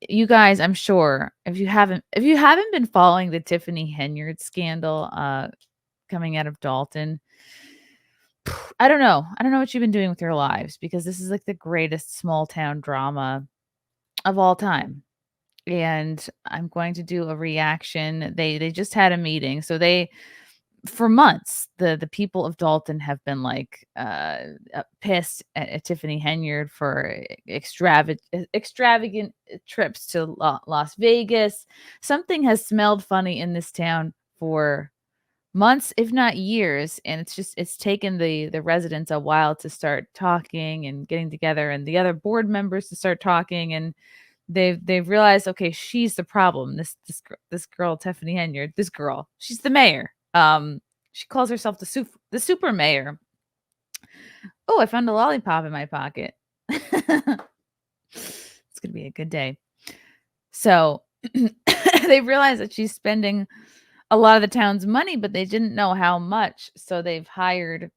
you guys, I'm sure if you haven't been following the Tiffany Henyard scandal coming out of Dolton, I don't know. I don't know what you've been doing with your lives because this is like the greatest small town drama of all time. And I'm going to do a reaction. They just had a meeting. So they for months the people of Dolton have been like pissed at Tiffany Henyard for extravagant trips to Las Vegas. Something has smelled funny in this town for months if not years, and it's taken the residents a while to start talking and getting together and the other board members to start talking, and they've realized, okay, she's the problem. This girl Tiffany Henyard, this girl, she's the mayor. She calls herself the super mayor. Oh, I found a lollipop in my pocket. It's gonna be a good day. So they realized that she's spending a lot of the town's money, but they didn't know how much. So they've hired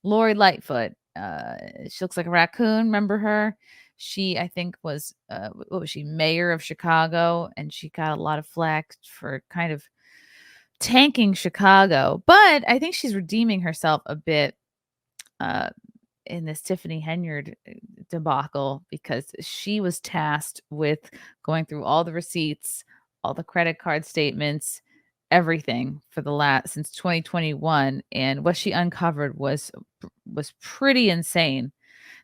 Lori Lightfoot. She looks like a raccoon. Remember her? She, I think, was what was she, mayor of Chicago, and she got a lot of flack for kind of tanking Chicago. But I think she's redeeming herself a bit uh, in this Tiffany Henyard debacle because she was tasked with going through all the receipts, all the credit card statements, everything for the last since 2021, and what she uncovered was pretty insane.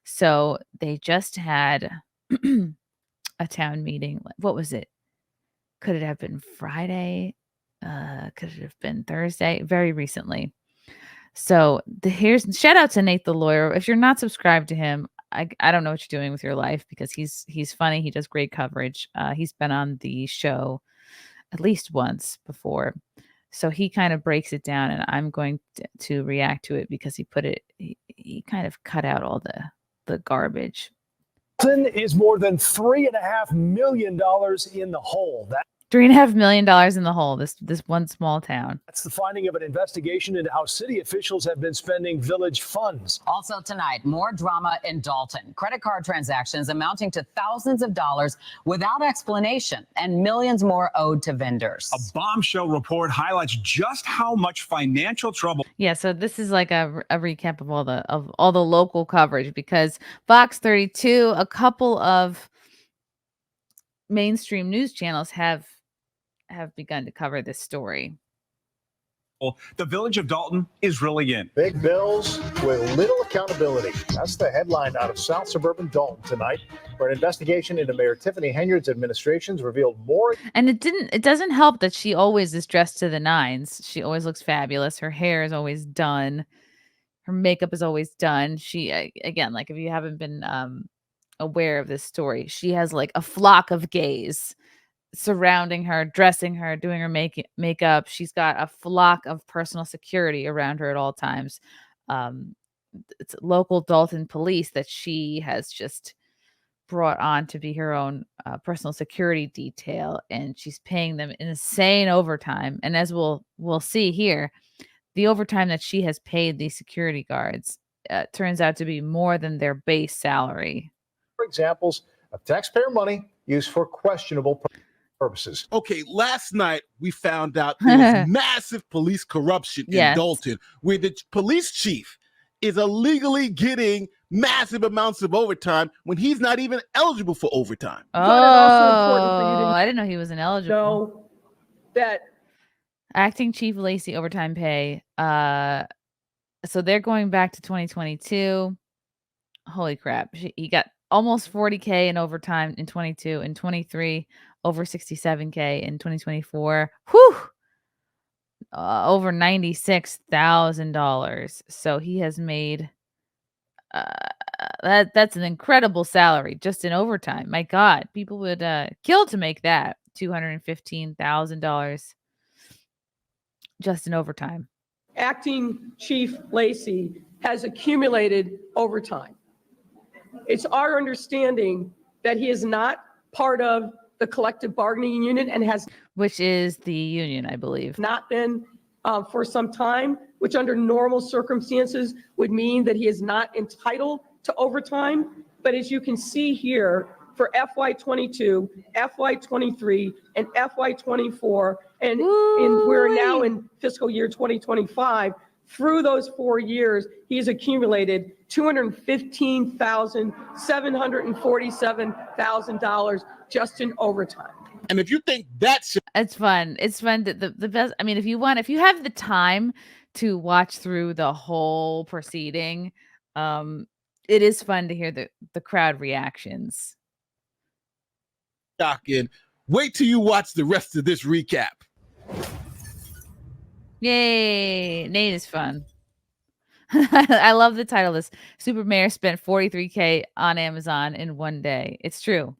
So they just had a town meeting. What was it? Could it have been Friday? Could it have been Thursday? Very recently. So here's shout out to Nate the lawyer. If you're not subscribed to him, I don't know what you're doing with your life because he's funny. He does great coverage. He's been on the show at least once before. So he kind of breaks it down, and I'm going to react to it because he kind of cut out all the garbage. Is more than $3.5 million in the hole. $3.5 million in the hole. This one small town. That's the finding of an investigation into how city officials have been spending village funds. Also tonight, more drama in Dolton. Credit card transactions amounting to thousands of dollars without explanation, and millions more owed to vendors. A bombshell report highlights just how much financial trouble. Yeah, so this is like a recap of all the local coverage because Fox 32, a couple of mainstream news channels have begun to cover this story. The village of Dolton is really in. Big bills with little accountability. That's the headline out of South Suburban Dolton tonight, where an investigation into Mayor Tiffany Henyard's administrations revealed more. And it doesn't help that she always is dressed to the nines. She always looks fabulous. Her hair is always done. Her makeup is always done. She, again, like if you haven't been aware of this story, she has like a flock of gays surrounding her, dressing her, doing her makeup. She's got a flock of personal security around her at all times. It's local Dolton police that she has just brought on to be her own personal security detail, and she's paying them insane overtime. And as we'll see here, the overtime that she has paid these security guards turns out to be more than their base salary. For examples of taxpayer money used for questionable purposes. Okay, last night we found out there was massive police corruption in Dolton, where the police chief is illegally getting massive amounts of overtime when he's not even eligible for overtime. Oh, I didn't know he was ineligible. No, that acting chief Lacey overtime pay. So they're going back to 2022. Holy crap. He got almost 40K in overtime in 22 and 23, over 67K in 2024. Whew. Over $96,000. So he has made that's an incredible salary just in overtime. My God, people would kill to make that $215,000 just in overtime. acting Chief Lacey has accumulated overtime. It's our understanding that he is not part of the collective bargaining unit and has, which is the union, I believe, not been for some time, which under normal circumstances would mean that he is not entitled to overtime. But as you can see here, for FY22, FY23, and FY24, and we're now in fiscal year 2025. Through those 4 years, he's accumulated $215,747,000 just in overtime. And if you think that's it's fun. It's fun. The best. I mean, if you have the time to watch through the whole proceeding, it is fun to hear the crowd reactions. shocking, wait till you watch the rest of this recap. Yay! Nate is fun. I love the title. This Super Mayor spent $43K on Amazon in one day. It's true.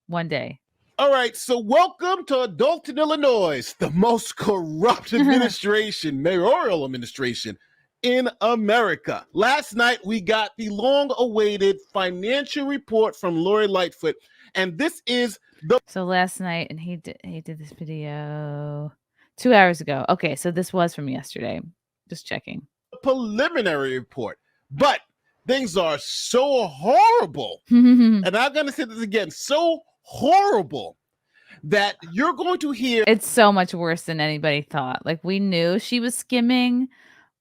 One day. All right, so welcome to Dolton, Illinois, the most corrupt administration, mayoral administration in America. Last night, we got the long-awaited financial report from Lori Lightfoot, and this is the... So last night, and he did this video 2 hours ago. Okay, so this was from yesterday. Just checking. Preliminary report, but things are so horrible, and I'm going to say this again, so horrible that you're going to hear it's so much worse than anybody thought. Like, we knew she was skimming,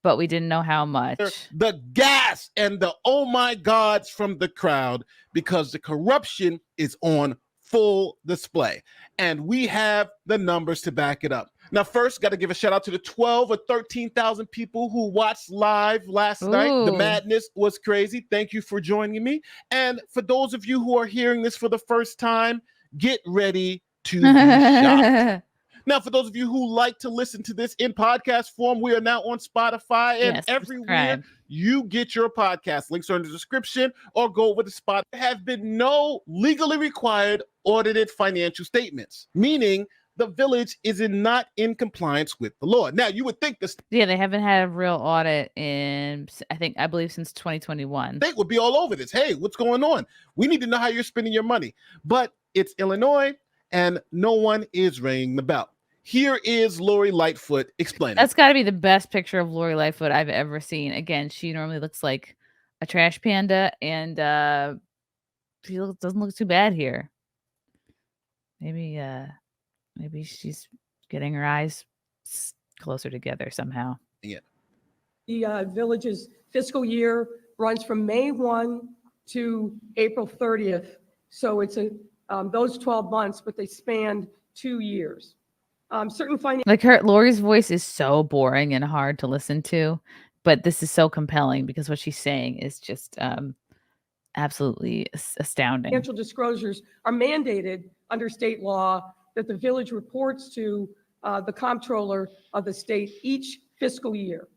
but we didn't know how much. The gas and the oh my gods from the crowd, because the corruption is on full display, and we have the numbers to back it up. Now, first, got to give a shout out to the 12 or 13,000 people who watched live last night. The madness was crazy. Thank you for joining me. And for those of you who are hearing this for the first time, get ready to be shocked. Now, for those of you who like to listen to this in podcast form, we are now on Spotify and everywhere you get your podcast. Links are in the description, or go over to Spotify. There have been no legally required audited financial statements, meaning the village is not in compliance with the law. Now, you would think this... Yeah, they haven't had a real audit in, I believe, since 2021. They would be all over this. Hey, what's going on? We need to know how you're spending your money. But it's Illinois, and no one is ringing the bell. Here is Lori Lightfoot explaining. That's got to be the best picture of Lori Lightfoot I've ever seen. Again, she normally looks like a trash panda, and she doesn't look too bad here. Maybe she's getting her eyes closer together somehow. Yeah. The village's fiscal year runs from May 1 to April 30th. So it's those 12 months, but they spanned 2 years. Certain financial... Like, Lori's voice is so boring and hard to listen to, but this is so compelling because what she's saying is just absolutely astounding. Financial disclosures are mandated under state law that the village reports to the comptroller of the state each fiscal year.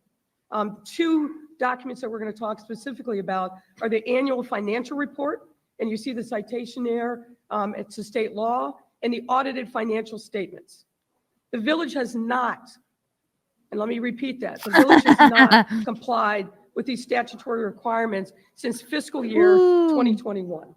2 documents that we're going to talk specifically about are the annual financial report, and you see the citation there. It's a state law, and the audited financial statements. The village has not, and let me repeat that, the village has not complied with these statutory requirements since fiscal year 2021.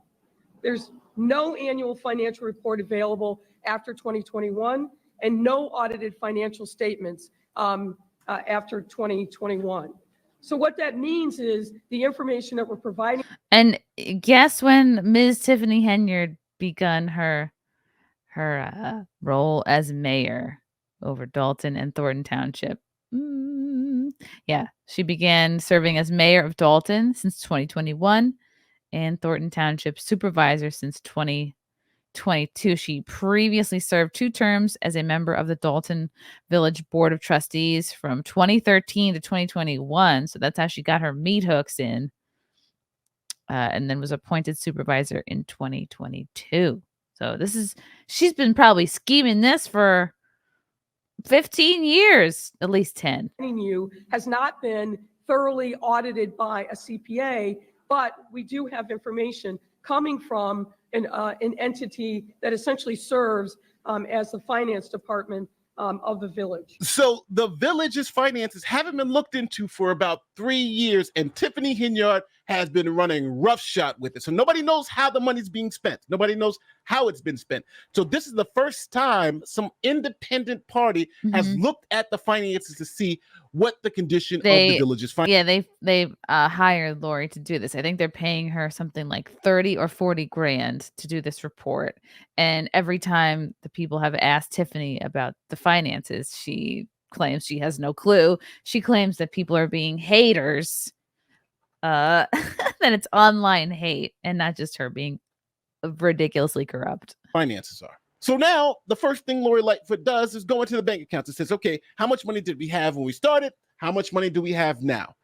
There's no annual financial report available after 2021, and no audited financial statements after 2021. So what that means is the information that we're providing. And guess when Ms. Tiffany Henyard begun her role as mayor over Dolton and Thornton Township. Yeah, she began serving as mayor of Dolton since 2021 and Thornton Township supervisor since 2022. She previously served 2 terms as a member of the Dolton Village Board of Trustees from 2013 to 2021. So that's how she got her meat hooks in. And then was appointed supervisor in 2022. So she's been probably scheming this for 15 years, at least 10. You has not been thoroughly audited by a CPA, but we do have information coming from an entity that essentially serves as the finance department of the village. So the village's finances haven't been looked into for about 3 years, and Tiffany Henyard has been running roughshod with it. So nobody knows how the money's being spent. Nobody knows how it's been spent. So this is the first time some independent party has looked at the finances to see what the condition of the village's finances. Yeah, they hired Lori to do this. I think they're paying her something like 30 or 40 grand to do this report. And every time the people have asked Tiffany about the finances, she claims she has no clue. She claims that people are being haters. That it's online hate and not just her being ridiculously corrupt. Finances are. So now the first thing Lori Lightfoot does is go into the bank accounts and says, okay, how much money did we have when we started? How much money do we have now?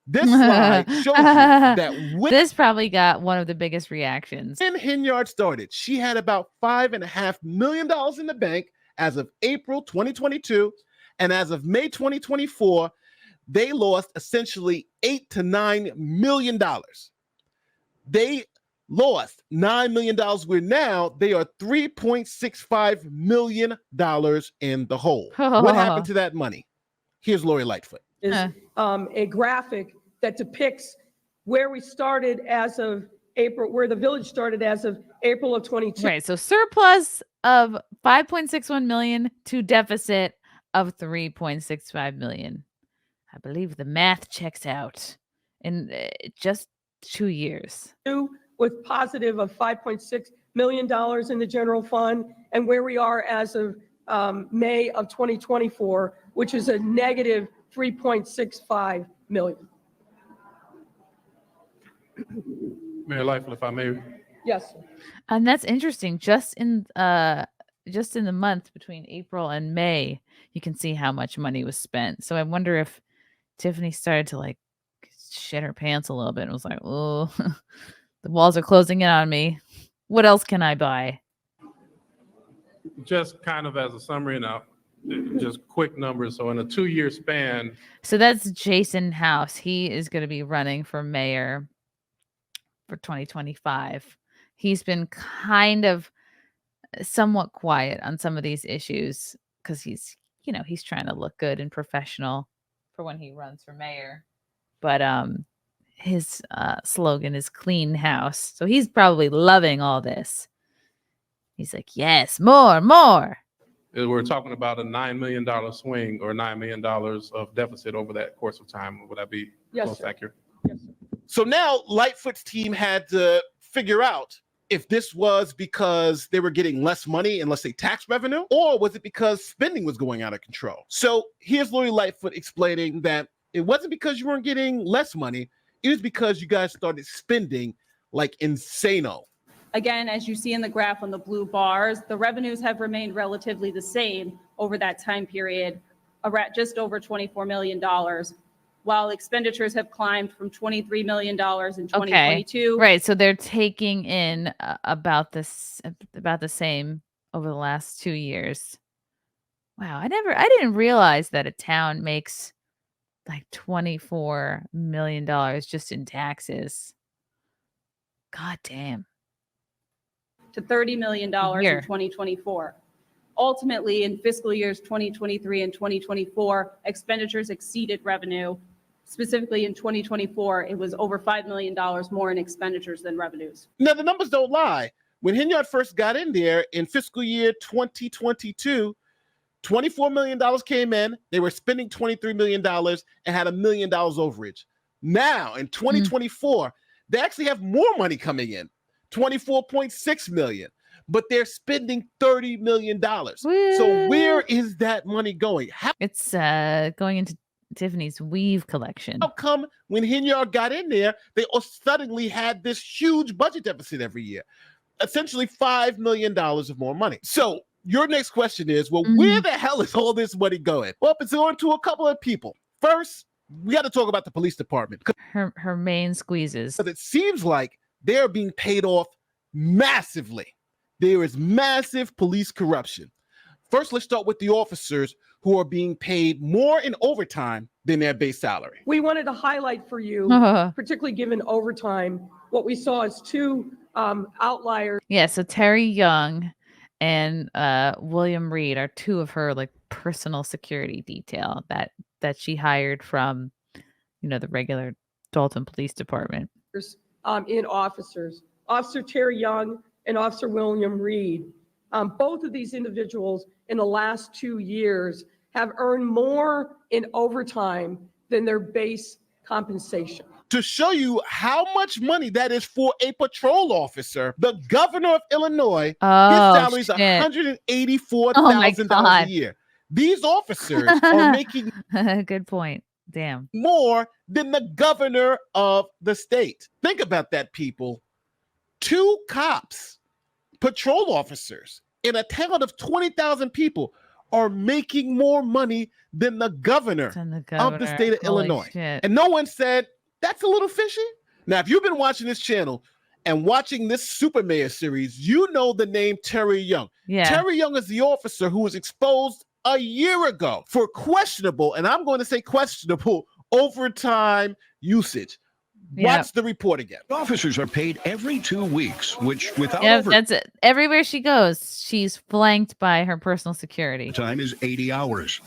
This slide shows you that this probably got one of the biggest reactions. When Henyard started, she had about $5.5 million in the bank as of April 2022. And as of May 2024, they lost essentially $8 to $9 million. They lost $9 million, where now they are $3.65 million in the hole. What happened to that money? Here's Lori Lightfoot. Is a graphic that depicts where we started as of April, where the village started as of April of 22. Right. So surplus of 5.61 million to deficit of 3.65 million. I believe the math checks out in just 2 years. With positive of $5.6 million in the general fund, and where we are as of May of 2024, which is a negative 3.65 million. Mayor Lightfoot, if I may. Yes. And that's interesting. Just in the month between April and May, you can see how much money was spent. So I wonder if Tiffany started to like shit her pants a little bit and was like, oh, the walls are closing in on me. What else can I buy? Just kind of as a summary now, just quick numbers. So in a 2-year span. So that's Jason House. He is going to be running for mayor for 2025. He's been kind of somewhat quiet on some of these issues because he's trying to look good and professional for when he runs for mayor. But his slogan is clean house. So he's probably loving all this. He's like, yes, more. We're talking about a $9 million swing or $9 million of deficit over that course of time. Would that be most accurate? Yes, sir. So now Lightfoot's team had to figure out if this was because they were getting less money and let's say tax revenue, or was it because spending was going out of control? So here's Lori Lightfoot explaining that it wasn't because you weren't getting less money. It was because you guys started spending like insano. Again, as you see in the graph on the blue bars, the revenues have remained relatively the same over that time period, just over $24 million, while expenditures have climbed from $23 million in 2022. Okay. Right. So they're taking in about the same over the last 2 years. Wow. I didn't realize that a town makes like $24 million just in taxes. God damn. To $30 million in 2024. Ultimately, in fiscal years 2023 and 2024, expenditures exceeded revenue. Specifically in 2024, it was over $5 million more in expenditures than revenues. Now, the numbers don't lie. When Henyard first got in there in fiscal year 2022, $24 million came in. They were spending $23 million and had $1 million overage. Now, in 2024, they actually have more money coming in, $24.6 million, but they're spending $30 million. So where is that money going? It's going into Tiffany's weave collection. How come when Henyard got in there, they suddenly had this huge budget deficit every year? Essentially $5 million of more money. So your next question is, well, where the hell is all this money going? Well, it's going to a couple of people. First, we got to talk about the police department. Her main squeezes. Because it seems like they're being paid off massively. There is massive police corruption. First, let's start with the officers who are being paid more in overtime than their base salary. We wanted to highlight for you, particularly given overtime, what we saw as two outliers. Yeah, so Terry Young and William Reed are two of her like personal security detail that she hired from, the regular Dolton Police Department. in officers, Officer Terry Young and Officer William Reed. Both of these individuals in the last 2 years have earned more in overtime than their base compensation. To show you how much money that is for a patrol officer, the governor of Illinois, his salary is $184,000 a year. These officers are making good point. Damn. More than the governor of the state. Think about that, people. 2 cops, patrol officers in a town of 20,000 people are making more money than the governor of the state of Illinois. Shit. And no one said, that's a little fishy. Now, if you've been watching this channel and watching this Super Mayor series, you know the name Terry Young. Yeah. Terry Young is the officer who was exposed a year ago for questionable, and I'm going to say questionable, overtime usage. Watch the report again. Officers are paid every 2 weeks, which without that's it. Everywhere she goes, she's flanked by her personal security. time is 80 hours.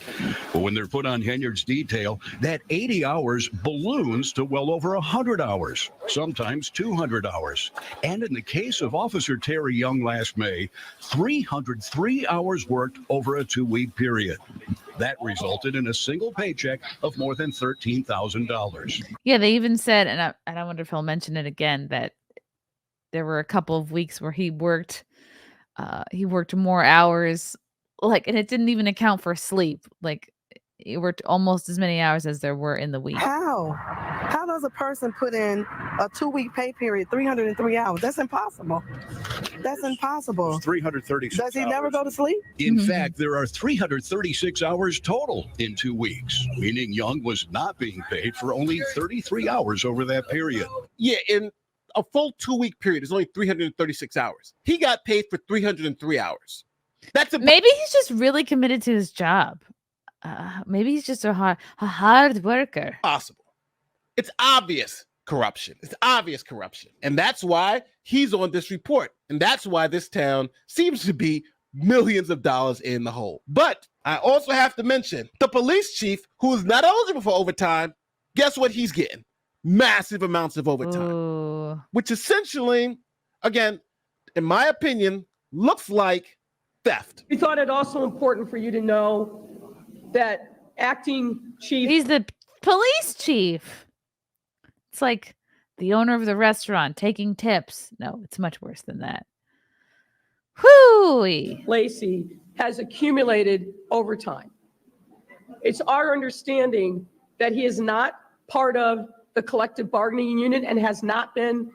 But when they're put on Henyard's detail, that 80 hours balloons to well over 100 hours, sometimes 200 hours. And in the case of Officer Terry Young last May, 303 hours worked over a 2-week period. That resulted in a single paycheck of more than $13,000. Yeah, they even said, and I wonder if he'll mention it again, that there were a couple of weeks where he worked more hours, like, and it didn't even account for sleep. Like, he worked almost as many hours as there were in the week. How does a person put in a 2-week pay period, 303 hours? That's impossible. That's impossible. 336 Does he hours. never go to sleep? In fact, there are 336 hours total in 2 weeks, meaning Young was not being paid for only 33 hours over that period. Yeah, in a full 2-week period, it's only 336 hours. He got paid for 303 hours. Maybe he's just really committed to his job. Maybe he's just a hard worker. Possible. It's obvious corruption. It's obvious corruption. And that's why he's on this report. And that's why this town seems to be millions of dollars in the hole. But I also have to mention the police chief, who is not eligible for overtime. Guess what he's getting? Massive amounts of overtime. Ooh. Which essentially, again, in my opinion, looks like theft. We thought it also important for you to know that acting chief. He's the police chief. It's like the owner of the restaurant taking tips. No, it's much worse than that. Whoo! Lacey has accumulated overtime. It's our understanding that he is not part of the collective bargaining unit and has not been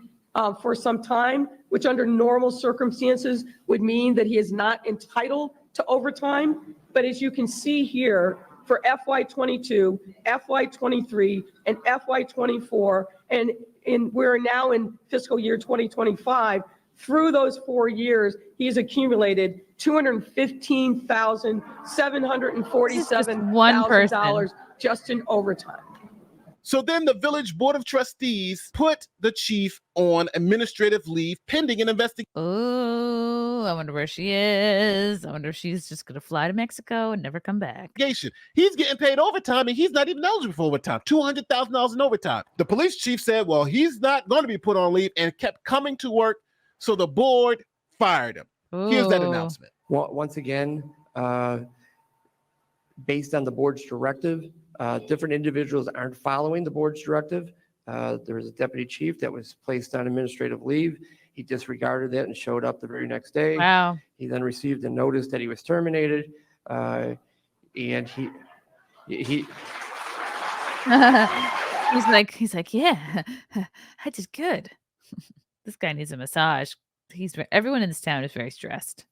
for some time, which under normal circumstances would mean that he is not entitled to overtime. But as you can see here, for FY22, FY23, and FY24, and we're now in fiscal year 2025, through those 4 years, he has accumulated $215,747 just in overtime. So then the village board of trustees put the chief on administrative leave pending an investigation. Oh, I wonder where she is. I wonder if she's just going to fly to Mexico and never come back. He's getting paid overtime and he's not even eligible for overtime. $200,000 in overtime. The police chief said, well, he's not going to be put on leave and kept coming to work. So the board fired him. Ooh. Here's that announcement. Well, once again, based on the board's directive, different individuals aren't following the board's directive. There was a deputy chief that was placed on administrative leave. He disregarded it and showed up the very next day. Wow. He then received a notice that he was terminated. And he's like, yeah, I did good. This guy needs a massage. Everyone in this town is very stressed.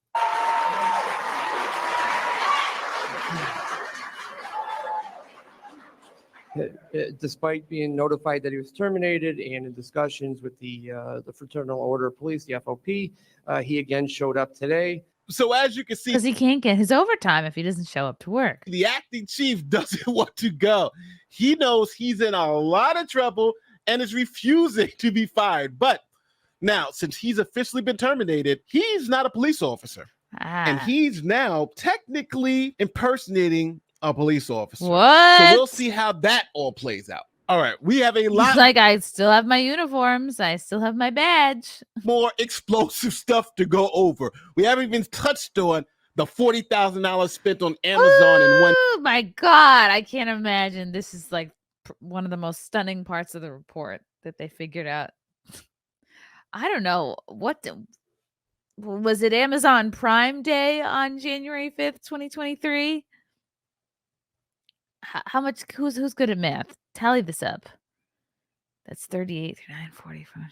Despite being notified that he was terminated and in discussions with the Fraternal Order of Police, the FOP, he again showed up today. So as you can see, because he can't get his overtime if he doesn't show up to work. The acting chief doesn't want to go. He knows he's in a lot of trouble and is refusing to be fired. But now, since he's officially been terminated, he's not a police officer. And he's now technically impersonating a police officer. What? So we'll see how that all plays out. All right, we have a He's lot like, I still have my uniforms. I still have my badge. more explosive stuff to go over. We haven't even touched on the $40,000 spent on Amazon in one. Oh my God. I can't imagine. This is like one of the most stunning parts of the report that they figured out. I don't know. Was it Amazon Prime Day on January 5th, 2023? How much? Who's good at math? Tally this up. That's 38, 39, 45.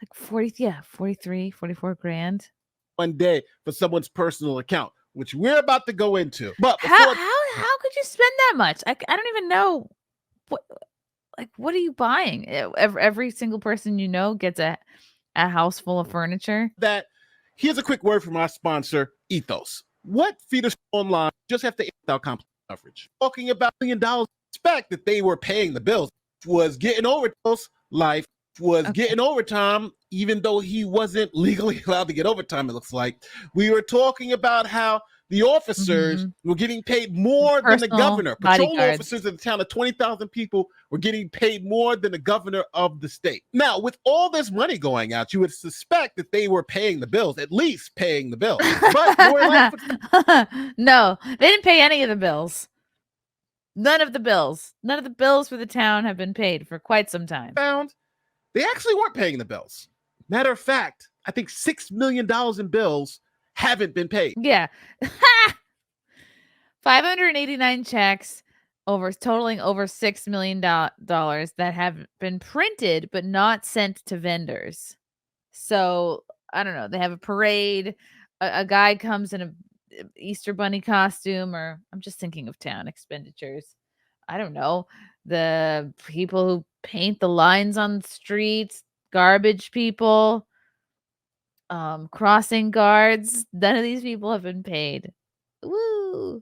Like 40, yeah, 43, 44 grand. One day for someone's personal account, which we're about to go into. But how could you spend that much? I don't even know. What are you buying? Every single person you know gets a house full of furniture. Here's a quick word from our sponsor, Ethos. What feeders online just have to without complex coverage. Talking about $1 million, expect that they were paying the bills. Was getting overdose. Life was getting overtime, even though he wasn't legally allowed to get overtime. It looks like we were talking about how the officers were getting paid more than the governor. Patrol officers in the town of 20,000 people were getting paid more than the governor of the state. Now, with all this money going out, you would suspect that they were paying the bills, at least paying the bills. But no, they didn't pay any of the bills. None of the bills for the town have been paid for quite some time. They actually weren't paying the bills. Matter of fact, I think $6 million in bills haven't been paid. Yeah. 589 checks totaling over $6 million that have been printed but not sent to vendors. So I don't know. They have a parade. A guy comes in a Easter bunny costume, or I'm just thinking of town expenditures. I don't know. The people who paint the lines on the streets, garbage people, crossing guards. None of these people have been paid. Woo!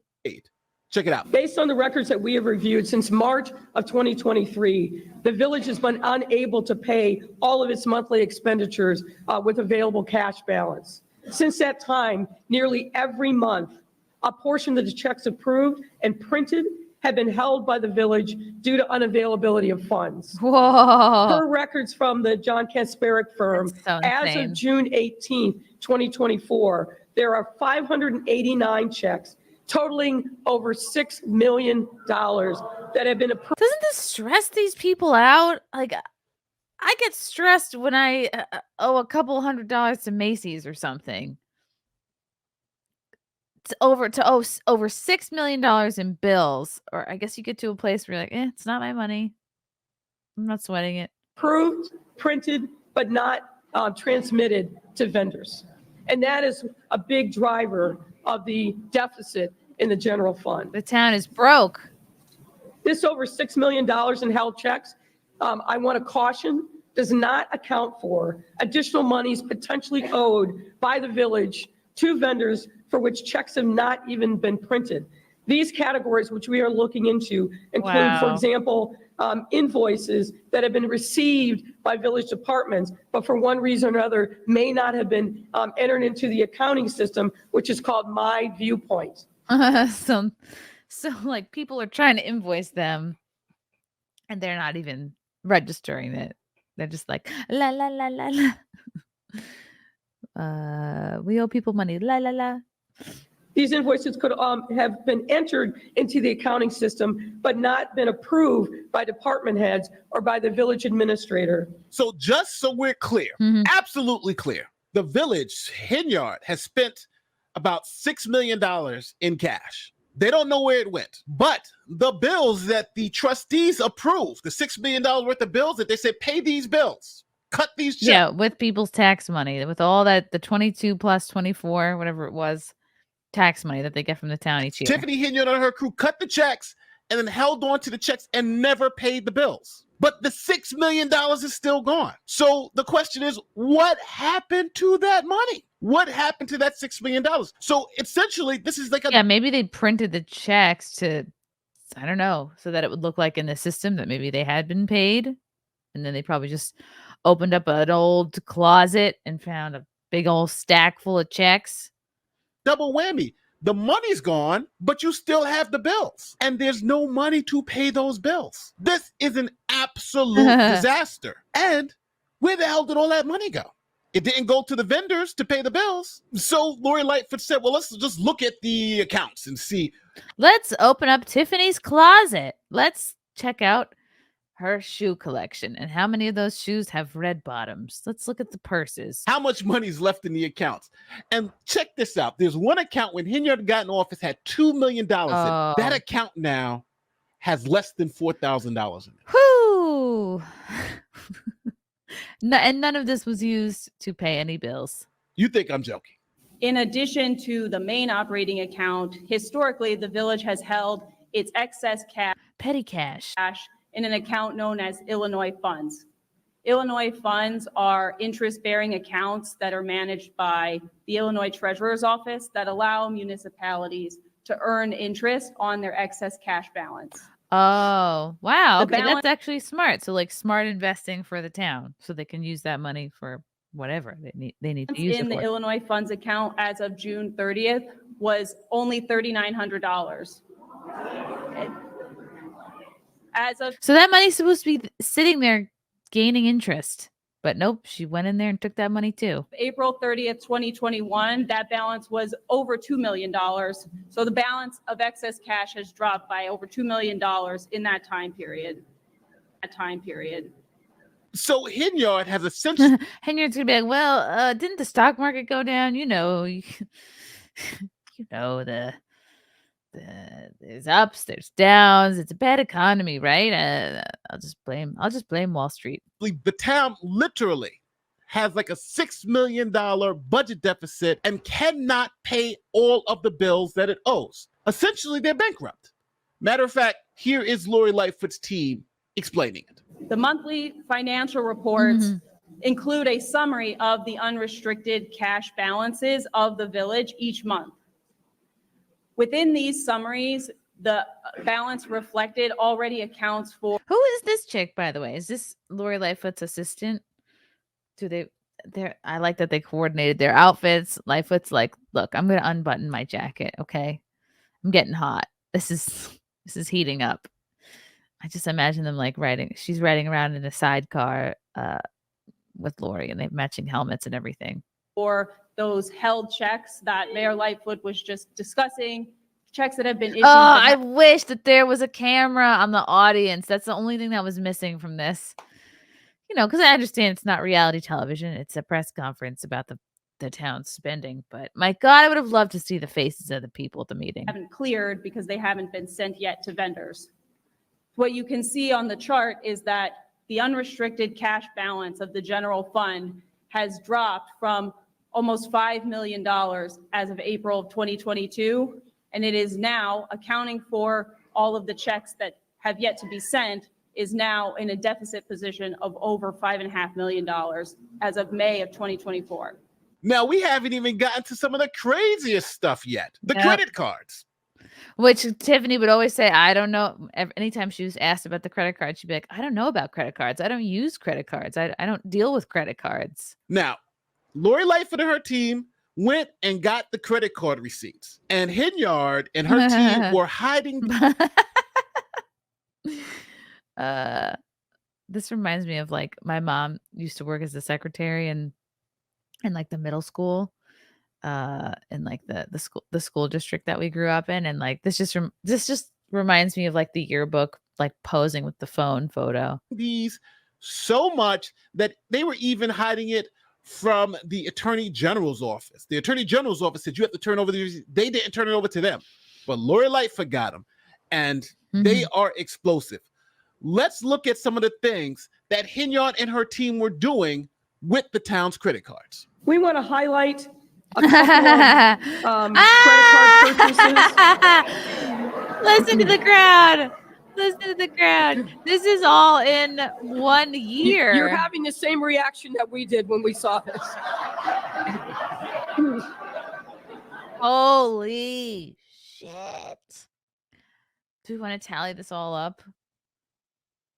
Check it out. Based on the records that we have reviewed since March of 2023, the village has been unable to pay all of its monthly expenditures with available cash balance. Since that time, nearly every month, a portion of the checks approved and printed have been held by the village due to unavailability of funds. Whoa. Per records from the John Kasperick firm, as of June 18th, 2024, there are 589 checks totaling over $6 million that have been approved. Doesn't this stress these people out? Like, I get stressed when I owe a couple $100 to Macy's or something. It's over $6 million in bills, or I guess you get to a place where you're like, it's not my money. I'm not sweating it. Approved, printed, but not transmitted to vendors. And that is a big driver of the deficit in the general fund. The town is broke. This over $6 million in held checks, I want to caution, does not account for additional monies potentially owed by the village to vendors for which checks have not even been printed. These categories, which we are looking into, include, for example, invoices that have been received by village departments, but for one reason or another may not have been entered into the accounting system, which is called My Viewpoint. So like people are trying to invoice them and they're not even registering it. They're just like, la, la, la, la, la. We owe people money. La, la, la. These invoices could have been entered into the accounting system, but not been approved by department heads or by the village administrator. So just so we're clear, absolutely clear, the village, Henyard, has spent about $6 million in cash. They don't know where it went, but the bills that the trustees approved, the $6 million worth of bills that they said, pay these bills, cut these checks. Yeah, with people's tax money, with all that, the 22 plus 24, whatever it was, tax money that they get from the town each year. Tiffany Henyard and her crew cut the checks and then held on to the checks and never paid the bills. But the $6 million is still gone. So the question is, what happened to that money? What happened to that $6 million? So essentially, this is like maybe they printed the checks to, I don't know, so that it would look like in the system that maybe they had been paid. And then they probably just opened up an old closet and found a big old stack full of checks. Double whammy. The money's gone, but you still have the bills. And there's no money to pay those bills. This is an absolute disaster. And where the hell did all that money go? It didn't go to the vendors to pay the bills. So Lori Lightfoot said, well, let's just look at the accounts and see. Let's open up Tiffany's closet. Let's check out her shoe collection and how many of those shoes have red bottoms. Let's look at the purses. How much money's left in the accounts? And check this out. There's one account when Henyard got in office had $2 million in it. That account now has less than $4,000 in it. Whoo! No, and none of this was used to pay any bills. You think I'm joking? In addition to the main operating account, historically, the village has held its excess cash, petty cash, in an account known as Illinois funds. Illinois funds are interest-bearing accounts that are managed by the Illinois Treasurer's Office that allow municipalities to earn interest on their excess cash balance. Oh, wow. Okay, that's actually smart. So like smart investing for the town so they can use that money for whatever they need to use it in the for. Illinois funds account as of June 30th was only $3,900. So that money's supposed to be sitting there gaining interest. But nope, she went in there and took that money too. April 30th, 2021, that balance was over $2 million. So the balance of excess cash has dropped by over $2 million in that time period. So Henyard has essentially Henyard's gonna be like, well, didn't the stock market go down? You know, there's ups, there's downs. It's a bad economy, right? I'll just blame Wall Street. The town literally has like a $6 million budget deficit and cannot pay all of the bills that it owes. Essentially, they're bankrupt. Matter of fact, here is Lori Lightfoot's team explaining it. The monthly financial reports include a summary of the unrestricted cash balances of the village each month. Within these summaries, the balance reflected already accounts for. Who is this chick, by the way? Is this Lori Lightfoot's assistant? I like that they coordinated their outfits. Lightfoot's like, look, I'm gonna unbutton my jacket, okay? I'm getting hot. This is heating up. I just imagine them like she's riding around in a sidecar with Lori, and they have matching helmets and everything. For those held checks that Mayor Lightfoot was just discussing, checks that have been issued. Oh, I wish that there was a camera on the audience. That's the only thing that was missing from this. You know, because I understand it's not reality television. It's a press conference about the town's spending. But my God, I would have loved to see the faces of the people at the meeting. Haven't cleared because they haven't been sent yet to vendors. What you can see on the chart is that the unrestricted cash balance of the general fund has dropped from almost $5 million as of April of 2022. And it is now accounting for all of the checks that have yet to be sent is now in a deficit position of over $5.5 million as of May of 2024. Now, we haven't even gotten to some of the craziest stuff yet. The credit cards. Which Tiffany would always say, I don't know. Anytime she was asked about the credit card, she'd be like, I don't know about credit cards. I don't use credit cards. I don't deal with credit cards. Now, Lori Lightfoot and her team went and got the credit card receipts. And Henyard and her team were hiding. This reminds me of like my mom used to work as a secretary in like the middle school. In like the school district that we grew up in, and like this just reminds me of like the yearbook, like posing with the phone photo. These so much that they were even hiding it from the Attorney General's office. The Attorney General's office said you have to turn over these. They didn't turn it over to them, but Lori Lightfoot got them, and they are explosive. Let's look at some of the things that Henyard and her team were doing with the town's credit cards. We want to highlight a couple of credit card purchases. Listen to the crowd. Listen to the crowd. This is all in 1 year. You're having the same reaction that we did when we saw this. Holy shit. Do we want to tally this all up?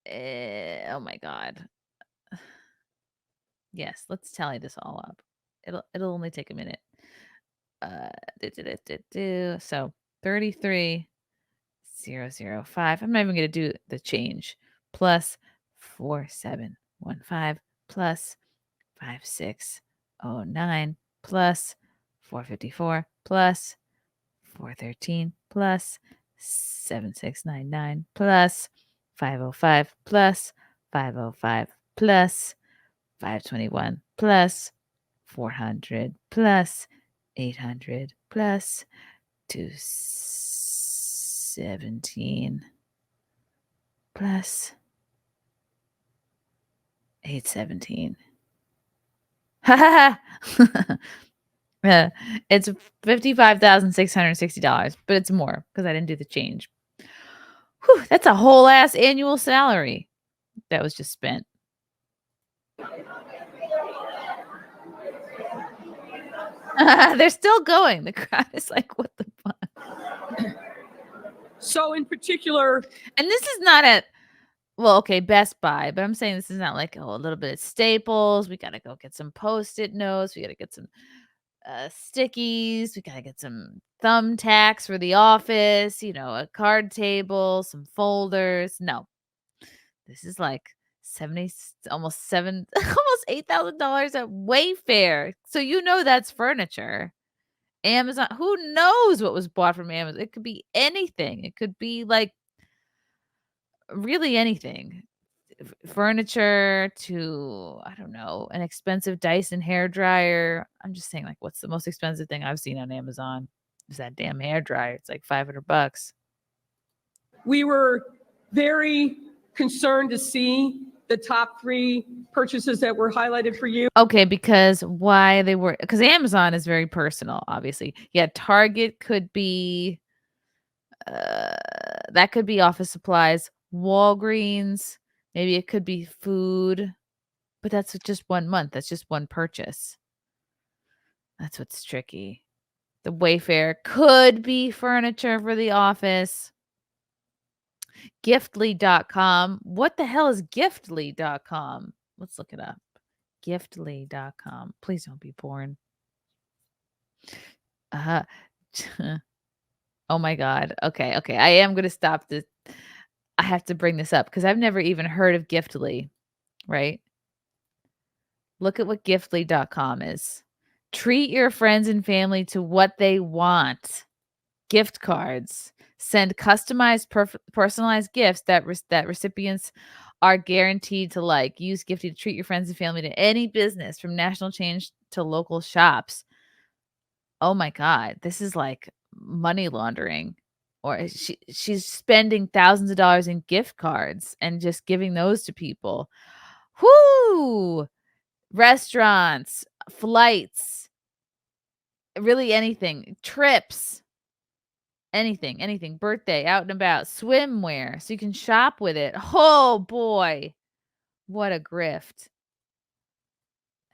Oh my God. Yes, let's tally this all up. It'll only take a minute. So 33,005. I'm not even gonna do the change. Plus 4715 plus 5609 plus 454 plus 413 plus 7699 plus 505 plus 505 plus 521 plus 400 plus 800 plus 217 plus 817. It's $55,660, but it's more because I didn't do the change. Whew, that's a whole ass annual salary that was just spent. They're still going. The crowd is like, what the fuck? So in particular, and this is not at, well, okay, Best Buy, but I'm saying this is not like, oh, a little bit of Staples. We got to go get some Post-it notes. We got to get some stickies. We got to get some thumbtacks for the office, you know, a card table, some folders. No, this is like almost $8,000 at Wayfair. So you know that's furniture. Amazon, who knows what was bought from Amazon? It could be anything. It could be like really anything. Furniture to, I don't know, an expensive Dyson hair dryer. I'm just saying, like, what's the most expensive thing I've seen on Amazon? Is that damn hair dryer. It's like $500. we were very concerned to see the top 3 purchases that were highlighted for you. Okay, because Amazon is very personal, obviously. Yeah, Target could be that could be office supplies, Walgreens, maybe it could be food, but that's just 1 month. That's just one purchase. That's what's tricky. The Wayfair could be furniture for the office. Giftly.com. What the hell is Giftly.com? Let's look it up. Giftly.com. Please don't be porn. Oh my God. Okay. I am going to stop this. I have to bring this up because I've never even heard of Giftly, right? Look at what Giftly.com is. Treat your friends and family to what they want. Gift cards. Send customized, personalized gifts that recipients are guaranteed to like. Use Giftly to treat your friends and family to any business, from national chains to local shops. Oh my God, this is like money laundering. Or she's spending thousands of dollars in gift cards and just giving those to people. Whoo! Restaurants, flights, really anything, trips, anything, birthday, out and about, swimwear, so you can shop with it. Oh boy, what a grift.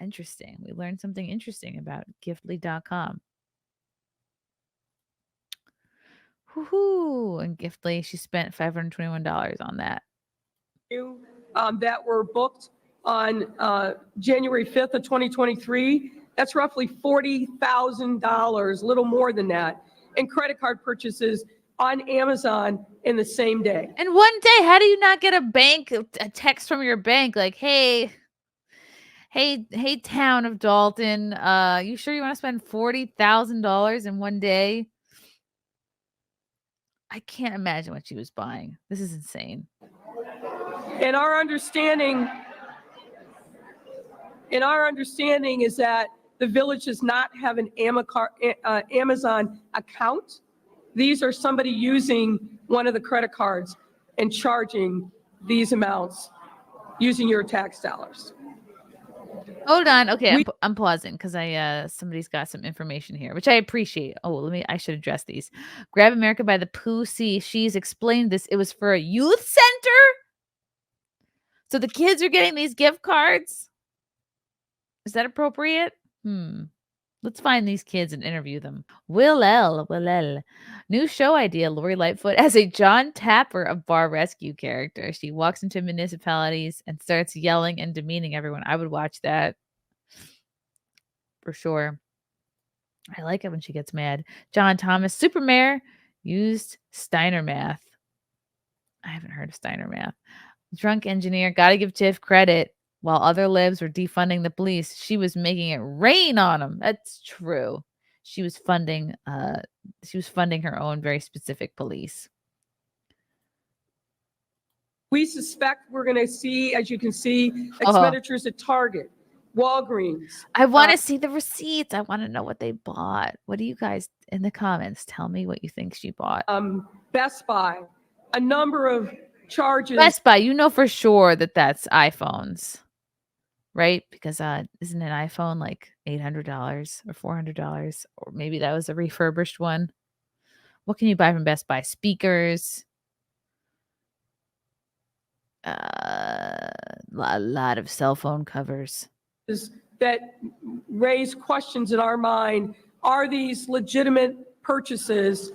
Interesting. We learned something interesting about Giftly.com. Woohoo! And Giftly, she spent $521 on that. That were booked on January 5th of 2023. That's roughly $40,000, a little more than that, in credit card purchases on Amazon in the same day. And one day, how do you not get a text from your bank like, hey, town of Dolton, you sure you want to spend $40,000 in one day? I can't imagine what she was buying. This is insane. And our understanding is that the village does not have an Amazon account. These are somebody using one of the credit cards and charging these amounts using your tax dollars. Hold on. Okay, I'm pausing because somebody's got some information here, which I appreciate. Oh, I should address these. Grab America by the Pussy. She's explained this. It was for a youth center. So the kids are getting these gift cards. Is that appropriate? Let's find these kids and interview them. Will L. New show idea. Lori Lightfoot as a John Tapper of Bar Rescue character. She walks into municipalities and starts yelling and demeaning everyone. I would watch that for sure. I like it when she gets mad. John Thomas, Super Mayor, used Steiner math. I haven't heard of Steiner math. Drunk engineer. Got to give Tiff credit. While other libs were defunding the police, she was making it rain on them. That's true. She was funding her own very specific police. We suspect we're going to see, as you can see, expenditures at Target, Walgreens. I want to see the receipts. I want to know what they bought. What do you guys in the comments tell me what you think she bought? Best Buy, a number of charges. Best Buy, you know for sure that that's iPhones, right? Because isn't an iPhone like $800 or $400, or maybe that was a refurbished one? What can you buy from Best Buy? Speakers. A lot of cell phone covers That raise questions in our mind. Are these legitimate purchases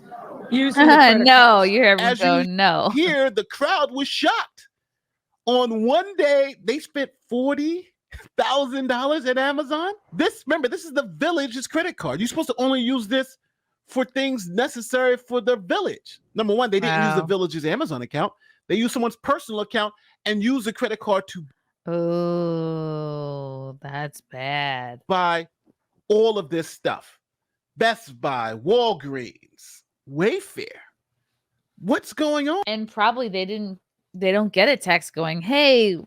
using the credit no, cards? you're ever As go you no. Here, the crowd was shocked. On one day, they spent $40,000 at Amazon. Remember, this is the Village's credit card. You're supposed to only use this for things necessary for the Village. Number one, they didn't use the Village's Amazon account. They used someone's personal account and use the credit card to that's bad. Buy all of this stuff. Best Buy, Walgreens, Wayfair. What's going on? And probably they don't get a text going, hey,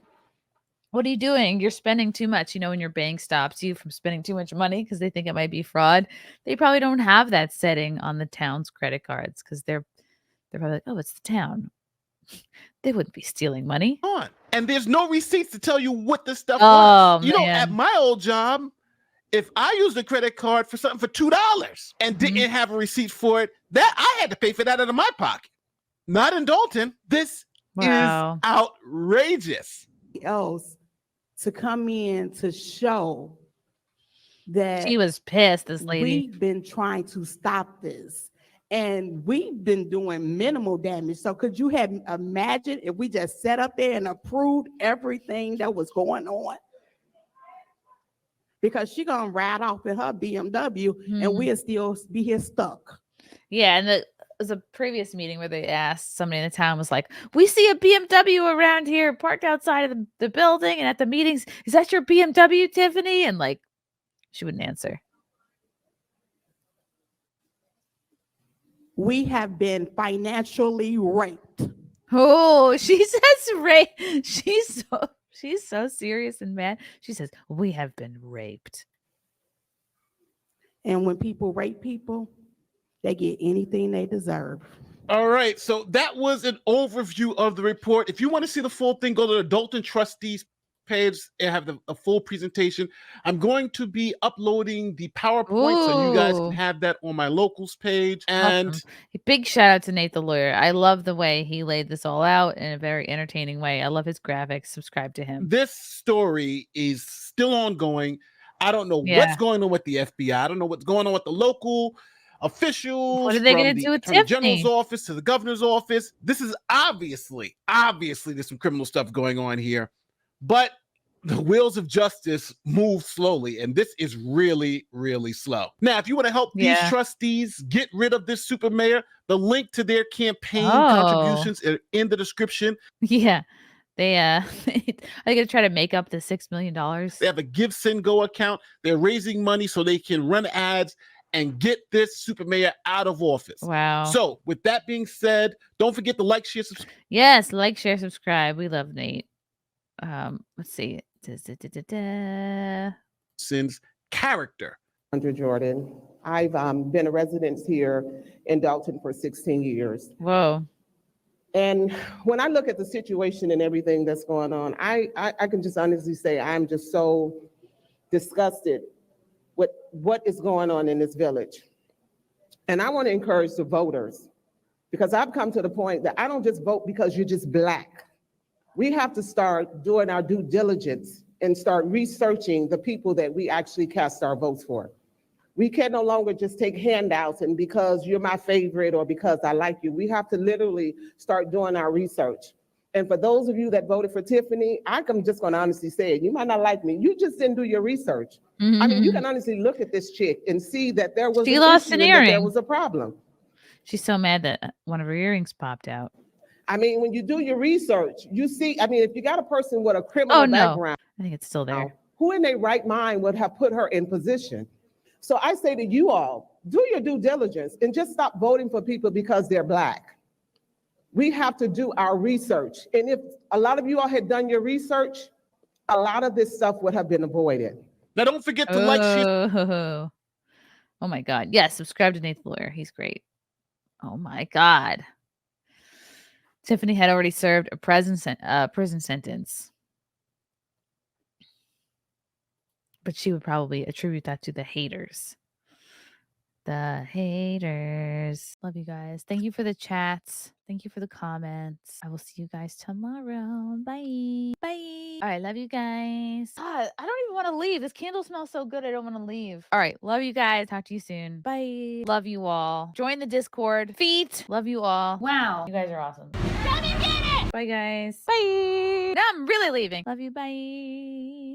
what are you doing? You're spending too much. You know, when your bank stops you from spending too much money because they think it might be fraud. They probably don't have that setting on the town's credit cards because they're probably like, oh, it's the town. They wouldn't be stealing money. And there's no receipts to tell you what the stuff was. You know, at my old job, if I used a credit card for something for $2 and didn't have a receipt for it, that I had to pay for that out of my pocket. Not in Dolton. This is outrageous. Else to come in to show that she was pissed, this lady. We've been trying to stop this. And we've been doing minimal damage. So could you have imagined if we just sat up there and approved everything that was going on? Because she's going to ride off in her BMW and we'll still be here stuck. Yeah, and it was a previous meeting where they asked somebody in the town was like, we see a BMW around here parked outside of the building and at the meetings. Is that your BMW, Tiffany? And like, she wouldn't answer. We have been financially raped. Oh, she says rape. She's so serious and mad. She says, we have been raped. And when people rape people, they get anything they deserve. All right. So that was an overview of the report. If you want to see the full thing, go to the Dolton Trustees page and have a full presentation. I'm going to be uploading the PowerPoint so you guys can have that on my locals page. And awesome. Big shout out to Nate the lawyer. I love the way he laid this all out in a very entertaining way. I love his graphics. Subscribe to him. This story is still ongoing. I don't know what's going on with the FBI. I don't know what's going on with the local officials. What are they going to do with Attorney Tiffany? General's office to the governor's office? This is obviously there's some criminal stuff going on here. But the wheels of justice move slowly, and this is really, really slow. Now, if you want to help these trustees get rid of this super mayor, the link to their campaign contributions are in the description. Yeah. They are they gonna try to make up the $6 million? They have a Give Send Go account. They're raising money so they can run ads and get this super mayor out of office. Wow. So with that being said, don't forget to like, share, subscribe. Yes, like, share, subscribe. We love Nate. Let's see. Since character. Under Jordan. I've been a resident here in Dolton for 16 years. Whoa. And when I look at the situation and everything that's going on, I can just honestly say I'm just so disgusted with what is going on in this village. And I want to encourage the voters, because I've come to the point that I don't just vote because you're just Black. We have to start doing our due diligence and start researching the people that we actually cast our votes for. We can no longer just take handouts and because you're my favorite or because I like you. We have to literally start doing our research. And for those of you that voted for Tiffany, I'm just going to honestly say it. You might not like me. You just didn't do your research. Mm-hmm. I mean, you can honestly look at this chick and see that there was she lost an earring. There was a problem. She's so mad that one of her earrings popped out. I mean, when you do your research, you see, I mean, if you got a person with a criminal background, I think it's still there. who in their right mind would have put her in position? So I say to you all, do your due diligence and just stop voting for people because they're Black. We have to do our research. And if a lot of you all had done your research, a lot of this stuff would have been avoided. Now, don't forget to like, share. Oh my God. Yes, subscribe to Nate the Lawyer. He's great. Oh my God. Tiffany had already served a prison sentence. But she would probably attribute that to the haters. The haters. Love you guys. Thank you for the chats. Thank you for the comments. I will see you guys tomorrow. Bye. Bye. All right. Love you guys. God, I don't even want to leave. This candle smells so good. I don't want to leave. All right. Love you guys. Talk to you soon. Bye. Love you all. Join the Discord. Feet. Love you all. Wow. You guys are awesome. Bye, guys. Bye. Now I'm really leaving. Love you. Bye.